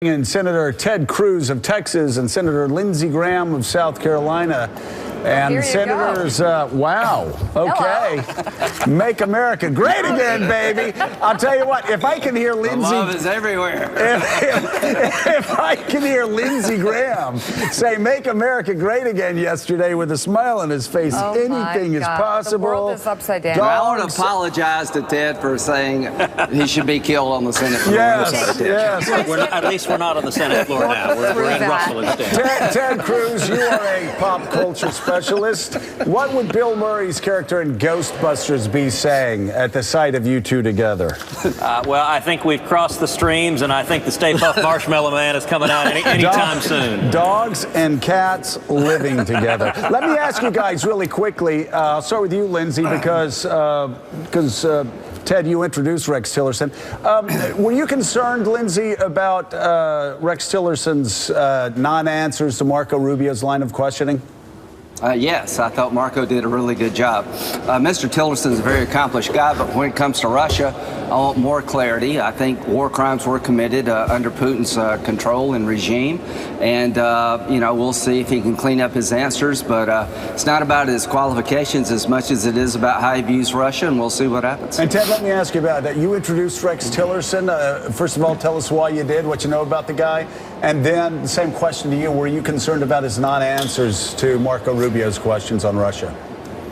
And Senator Ted Cruz of Texas and Senator Lindsey Graham of South Carolina. And Senators, wow, okay. Make America great again, baby. I'll tell you what, if I can hear Lindsey... The love is everywhere. If I can hear Lindsey Graham say, make America great again yesterday with a smile on his face, anything is possible. The world is upside down. I want to apologize to Ted for saying he should be killed on the Senate floor. Yes. At least we're not on the Senate floor now. We're in Russell instead. Ted Cruz, you are a pop culture specialist. What would Bill Murray's character in Ghostbusters be saying at the sight of you two together? Well, I think we've crossed the streams, and I think the Stay Puft Marshmallow Man is coming out anytime soon. Dogs and cats living together. Let me ask you guys really quickly. I'll start with you, Lindsey, because Ted, you introduced Rex Tillerson. Were you concerned, Lindsey, about Rex Tillerson's non-answers to Marco Rubio's line of questioning? Yes, I thought Marco did a really good job. Mr. Tillerson is a very accomplished guy, but when it comes to Russia, I want more clarity. I think war crimes were committed under Putin's control and regime. And, you know, we'll see if he can clean up his answers. But it's not about his qualifications as much as it is about how he views Russia, and we'll see what happens. And, Ted, let me ask you about that. You introduced Rex Tillerson. First of all, tell us why you did, what you know about the guy. And then the same question to you. Were you concerned about his non-answers to Marco Rubio's questions on Russia?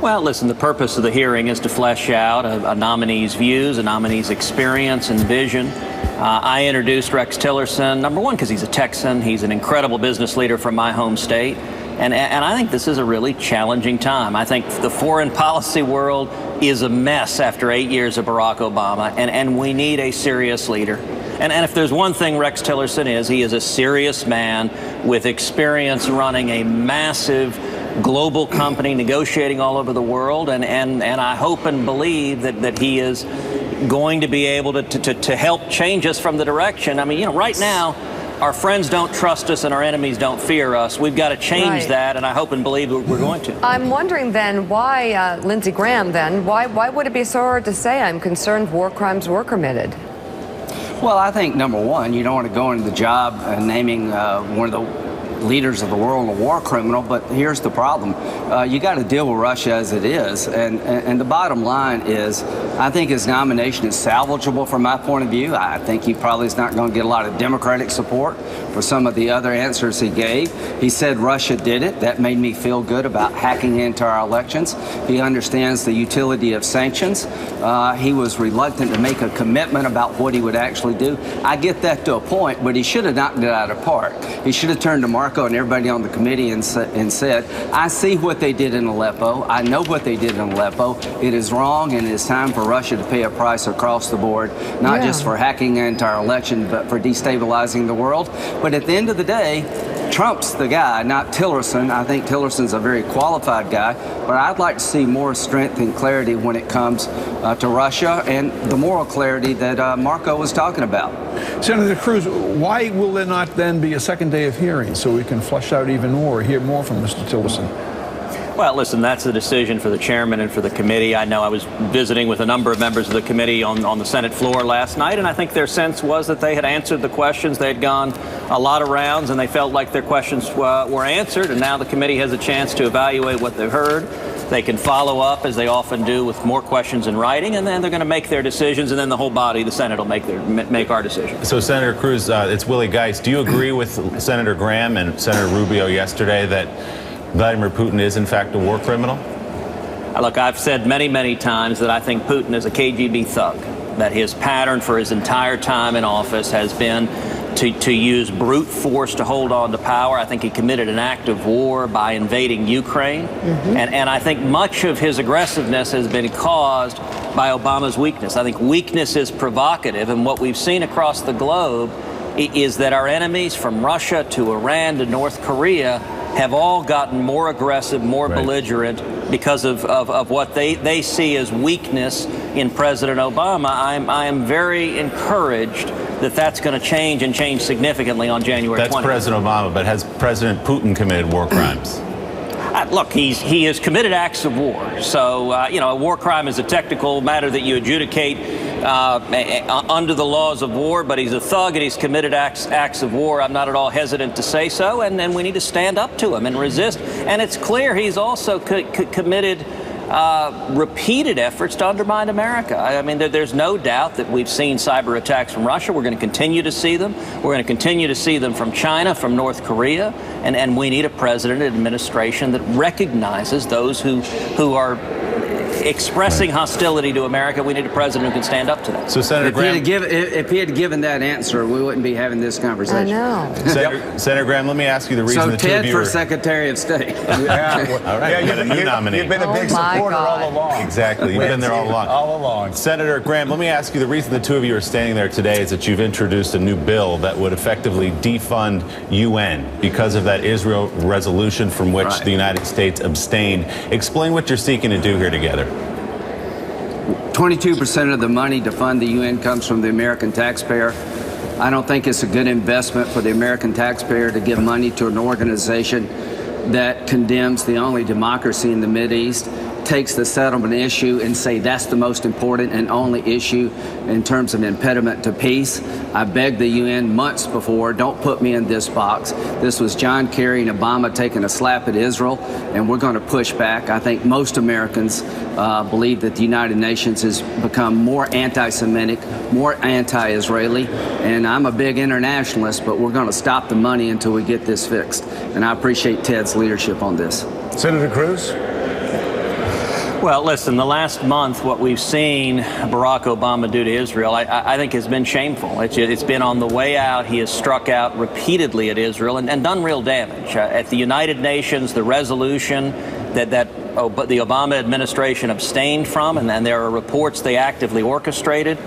Well, listen, the purpose of the hearing is to flesh out a nominee's views, a nominee's experience and vision. I introduced Rex Tillerson, number one, because he's a Texan. He's an incredible business leader from my home state. And I think this is a really challenging time. I think the foreign policy world is a mess after 8 years of Barack Obama, and we need a serious leader. And if there's one thing Rex Tillerson is, he is a serious man with experience running a massive global company, negotiating all over the world, and I hope and believe that he is going to be able to help change us from the direction. I mean, you know, right now, our friends don't trust us and our enemies don't fear us. We've got to change that, and I hope and believe we're going to. I'm wondering then why, Lindsey Graham, then, why would it be so hard to say I'm concerned war crimes were committed? Well, I think, number one, you don't want to go into the job naming one of the leaders of the world a war criminal, but here's the problem. You got to deal with Russia as it is, and the bottom line is I think his nomination is salvageable from my point of view. I think he probably is not going to get a lot of Democratic support for some of the other answers he gave. He said Russia did it. That made me feel good about hacking into our elections. He understands the utility of sanctions. He was reluctant to make a commitment about what he would actually do. I get that to a point, but he should have knocked it out of the park. He should have turned to Marco and everybody on the committee and said, I see what they did in Aleppo. I know what they did in Aleppo. It is wrong, and it is time for Russia to pay a price across the board, not just for hacking into our election, but for destabilizing the world. But at the end of the day, Trump's the guy, not Tillerson. I think Tillerson's a very qualified guy, but I'd like to see more strength and clarity when it comes to Russia and the moral clarity that Marco was talking about. Senator Cruz, why will there not then be a second day of hearings so we can flesh out even more, hear more from Mr. Tillerson? Well, listen, that's the decision for the chairman and for the committee. I know I was visiting with a number of members of the committee on the Senate floor last night, and I think their sense was that they had answered the questions. They had gone a lot of rounds, and they felt like their questions were answered, and now the committee has a chance to evaluate what they've heard. They can follow up, as they often do, with more questions in writing, and then they're going to make their decisions, and then the whole body, the Senate, will make our decision. So, Senator Cruz, it's Willie Geist. Do you agree with Senator Graham and Senator Rubio yesterday that Vladimir Putin is, in fact, a war criminal? Look, I've said many, many times that I think Putin is a KGB thug, that his pattern for his entire time in office has been to use brute force to hold on to power. I think he committed an act of war by invading Ukraine. And I think much of his aggressiveness has been caused by Obama's weakness. I think weakness is provocative, and what we've seen across the globe is that our enemies, from Russia to Iran to North Korea, have all gotten more aggressive, more belligerent because of what they see as weakness in President Obama. I am very encouraged that that's going to change, and change significantly on January 20th. That's President Obama, but has President Putin committed war crimes? Look, he has committed acts of war. So, you know, a war crime is a technical matter that you adjudicate under the laws of war, but he's a thug and he's committed acts of war. I'm not at all hesitant to say so, and we need to stand up to him and resist. And it's clear he's also committed repeated efforts to undermine America. I mean, there's no doubt that we've seen cyber attacks from Russia. We're going to continue to see them. We're going to continue to see them from China, from North Korea, and we need a president and administration that recognizes those who are expressing hostility to America. We need a president who can stand up to that. So, Senator Graham, if he had given that answer, we wouldn't be having this conversation. I know. Senator Graham, let me ask you the reason the two Ted of you for are... Secretary of State. Yeah. All right, you got a new nominee. You've been a big supporter all along. Exactly, you've been there all along. All along. Senator Graham, let me ask you, the reason the two of you are standing there today is that you've introduced a new bill that would effectively defund UN because of that Israel resolution from which the United States abstained. Explain what you're seeking to do here together. 22% of the money to fund the UN comes from the American taxpayer. I don't think it's a good investment for the American taxpayer to give money to an organization that condemns the only democracy in the Mideast, takes the settlement issue and say that's the most important and only issue in terms of impediment to peace. I begged the UN months before, don't put me in this box. This was John Kerry and Obama taking a slap at Israel, and we're going to push back. I think most Americans believe that the United Nations has become more anti-Semitic, more anti-Israeli, and I'm a big internationalist, but we're going to stop the money until we get this fixed. And I appreciate Ted's leadership on this. Senator Cruz? Well, listen, the last month, what we've seen Barack Obama do to Israel, I think has been shameful. It's been on the way out. He has struck out repeatedly at Israel and done real damage. At the United Nations, the resolution that the Obama administration abstained from, and there are reports they actively orchestrated,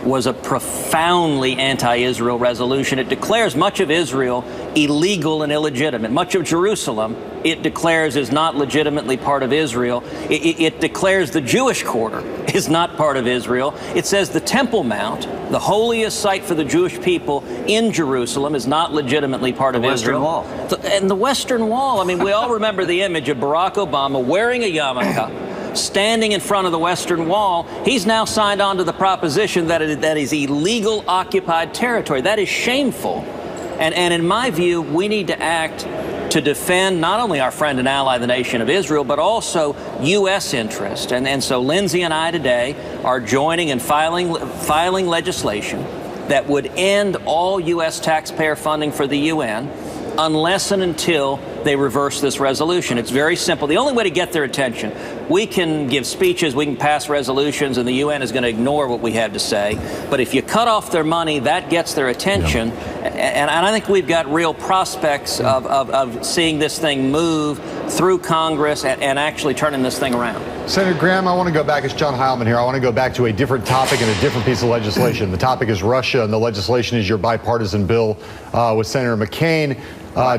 was a profoundly anti-Israel resolution. It declares much of Israel illegal and illegitimate. Much of Jerusalem, it declares, is not legitimately part of Israel. It declares the Jewish quarter is not part of Israel. It says the Temple Mount, the holiest site for the Jewish people in Jerusalem, is not legitimately part of Israel. Western Wall. And the Western Wall, I mean, we all remember the image of Barack Obama wearing a yarmulke, standing in front of the Western Wall. He's now signed on to the proposition that that is illegal occupied territory. That is shameful. And in my view, we need to act to defend not only our friend and ally, the nation of Israel, but also U.S. interest. And so Lindsey and I today are joining and filing legislation that would end all U.S. taxpayer funding for the UN unless and until they reverse this resolution. It's very simple. The only way to get their attention, we can give speeches, we can pass resolutions, and the UN is going to ignore what we have to say. But if you cut off their money, that gets their attention. And I think we've got real prospects of seeing this thing move through Congress and actually turning this thing around. Senator Graham, I want to go back. It's John Heilman here. I want to go back to a different topic and a different piece of legislation. The topic is Russia, and the legislation is your bipartisan bill with Senator McCain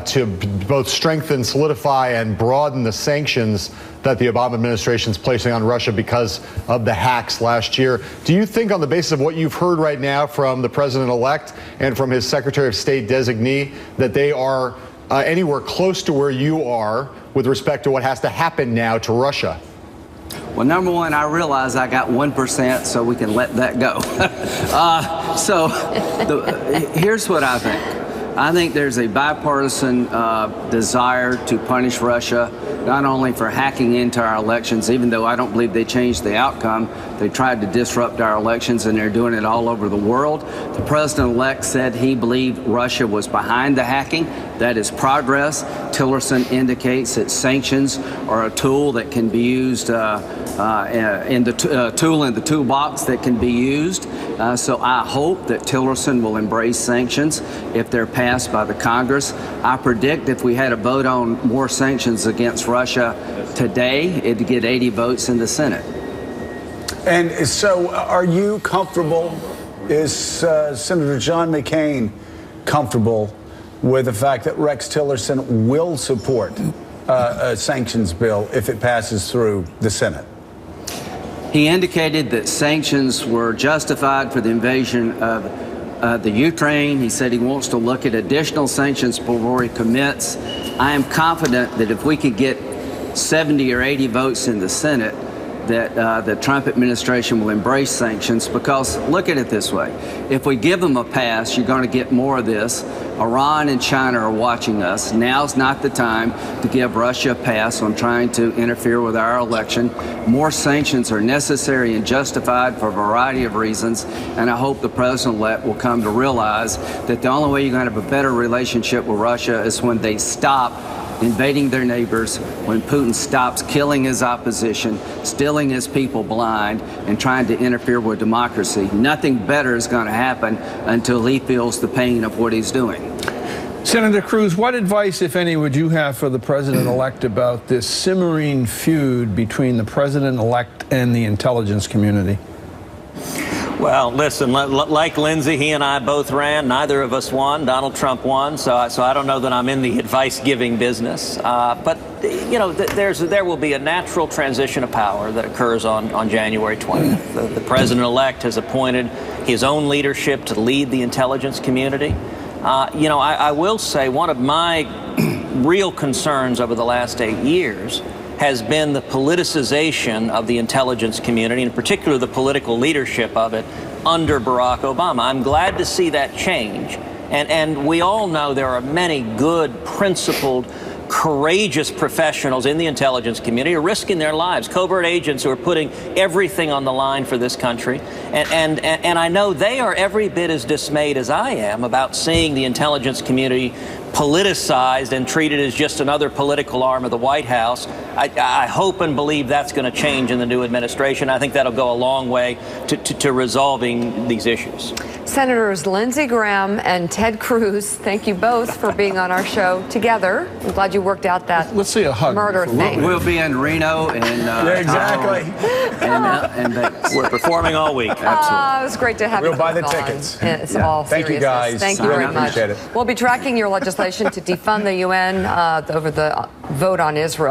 to both strengthen, solidify, and broaden the sanctions that the Obama administration is placing on Russia because of the hacks last year. Do you think, on the basis of what you've heard right now from the president-elect and from his Secretary of State designee, that they are anywhere close to where you are with respect to what has to happen now to Russia? Well, number one, I realize I got 1%, so we can let that go. Here's what I think. I think there's a bipartisan desire to punish Russia, not only for hacking into our elections, even though I don't believe they changed the outcome. They tried to disrupt our elections, and they're doing it all over the world. The president-elect said he believed Russia was behind the hacking. That is progress. Tillerson indicates that sanctions are a tool that can be used in the toolbox that can be used. So I hope that Tillerson will embrace sanctions if they're passed by the Congress. I predict if we had a vote on more sanctions against Russia today, it'd get 80 votes in the Senate. And so are you comfortable, is Senator John McCain comfortable with the fact that Rex Tillerson will support a sanctions bill if it passes through the Senate? He indicated that sanctions were justified for the invasion of the Ukraine. He said he wants to look at additional sanctions before he commits. I am confident that if we could get 70 or 80 votes in the Senate, that the Trump administration will embrace sanctions, because look at it this way. If we give them a pass, you're going to get more of this. Iran and China are watching us. Now's not the time to give Russia a pass on trying to interfere with our election. More sanctions are necessary and justified for a variety of reasons, and I hope the president-elect will come to realize that the only way you're going to have a better relationship with Russia is when they stop invading their neighbors, when Putin stops killing his opposition, stealing his people blind, and trying to interfere with democracy. Nothing better is going to happen until he feels the pain of what he's doing. Senator Cruz, what advice, if any, would you have for the president-elect about this simmering feud between the president-elect and the intelligence community? Well, listen, like Lindsey, he and I both ran. Neither of us won. Donald Trump won, so I don't know that I'm in the advice-giving business. But, you know, there will be a natural transition of power that occurs on January 20th. The president-elect has appointed his own leadership to lead the intelligence community. You know, I will say one of my real concerns over the last 8 years has been the politicization of the intelligence community, in particular the political leadership of it, under Barack Obama. I'm glad to see that change. And we all know there are many good, principled, courageous professionals in the intelligence community who are risking their lives, covert agents who are putting everything on the line for this country. And I know they are every bit as dismayed as I am about seeing the intelligence community politicized and treated as just another political arm of the White House. I hope and believe that's going to change in the new administration. I think that'll go a long way to resolving these issues. Senators Lindsey Graham and Ted Cruz, thank you both for being on our show together. I'm glad you worked out that Let's see a hug murder thing. We'll be in Reno and Yeah, exactly. and Vegas. We're performing all week. It was great to have you We'll buy the both on. tickets. It's all Thank you, seriousness. guys. Thank you Really very much. appreciate it. We'll be tracking your legislation to defund the UN over the vote on Israel.